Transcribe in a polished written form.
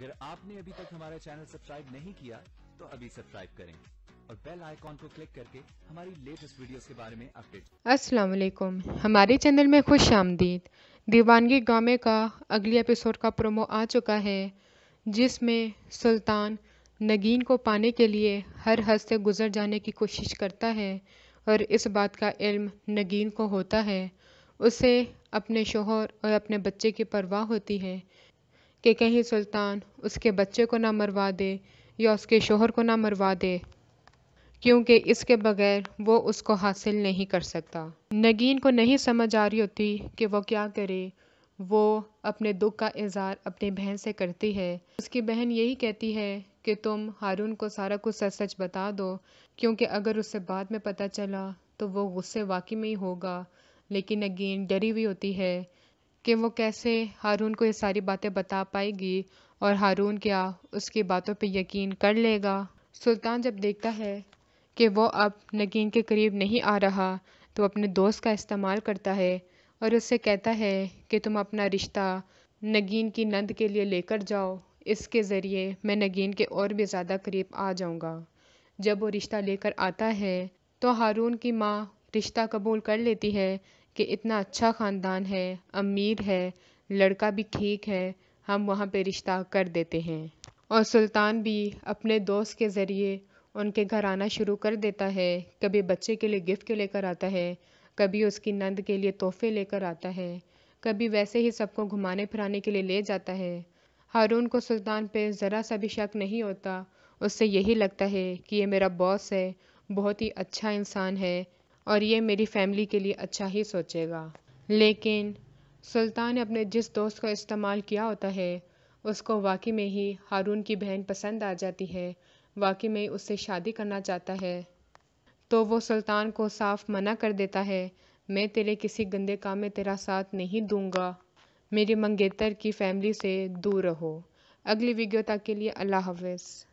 اگر آپ نے ابھی تک ہمارا چینل سبسکرائب نہیں کیا تو ابھی سبسکرائب کریں اور بیل آئیکن کو کلک کر کے ہماری لیٹسٹ ویڈیوز کے بارے میں اپڈیٹ۔ السلام علیکم، ہمارے چینل میں خوش آمدید۔ دیوانگی ڈرامے کا اگلی ایپیسوڈ کا پرومو آ چکا ہے، جس میں سلطان نگین کو پانے کے لیے ہر حد سے گزر جانے کی کوشش کرتا ہے اور اس بات کا علم نگین کو ہوتا ہے۔ اسے اپنے شوہر اور اپنے بچے کی پرواہ ہوتی ہے کہ کہیں سلطان اس کے بچے کو نہ مروا دے یا اس کے شوہر کو نہ مروا دے، کیونکہ اس کے بغیر وہ اس کو حاصل نہیں کر سکتا۔ نگین کو نہیں سمجھ آ رہی ہوتی کہ وہ کیا کرے۔ وہ اپنے دکھ کا اظہار اپنی بہن سے کرتی ہے۔ اس کی بہن یہی کہتی ہے کہ تم ہارون کو سارا کچھ سچ سچ بتا دو، کیونکہ اگر اسے بعد میں پتہ چلا تو وہ غصے واقعی میں ہی ہوگا۔ لیکن نگین ڈری ہوئی ہوتی ہے کہ وہ کیسے ہارون کو یہ ساری باتیں بتا پائے گی اور ہارون کیا اس کی باتوں پہ یقین کر لے گا۔ سلطان جب دیکھتا ہے کہ وہ اب نگین کے قریب نہیں آ رہا تو اپنے دوست کا استعمال کرتا ہے اور اس سے کہتا ہے کہ تم اپنا رشتہ نگین کی نند کے لیے لے کر جاؤ، اس کے ذریعے میں نگین کے اور بھی زیادہ قریب آ جاؤں گا۔ جب وہ رشتہ لے کر آتا ہے تو ہارون کی ماں رشتہ قبول کر لیتی ہے کہ اتنا اچھا خاندان ہے، امیر ہے، لڑکا بھی ٹھیک ہے، ہم وہاں پہ رشتہ کر دیتے ہیں۔ اور سلطان بھی اپنے دوست کے ذریعے ان کے گھر آنا شروع کر دیتا ہے۔ کبھی بچے کے لیے گفٹ لے کر آتا ہے، کبھی اس کی نند کے لیے تحفے لے کر آتا ہے، کبھی ویسے ہی سب کو گھمانے پھرانے کے لیے لے جاتا ہے۔ ہارون کو سلطان پہ ذرا سا بھی شک نہیں ہوتا، اس سے یہی لگتا ہے کہ یہ میرا باس ہے، بہت ہی اچھا انسان ہے اور یہ میری فیملی کے لیے اچھا ہی سوچے گا۔ لیکن سلطان نے اپنے جس دوست کا استعمال کیا ہوتا ہے اس کو واقعی میں ہی ہارون کی بہن پسند آ جاتی ہے، واقعی میں اس سے شادی کرنا چاہتا ہے۔ تو وہ سلطان کو صاف منع کر دیتا ہے، میں تیرے کسی گندے کام میں تیرا ساتھ نہیں دوں گا، میری منگیتر کی فیملی سے دور رہو۔ اگلی ویڈیو تک کے لیے اللہ حافظ۔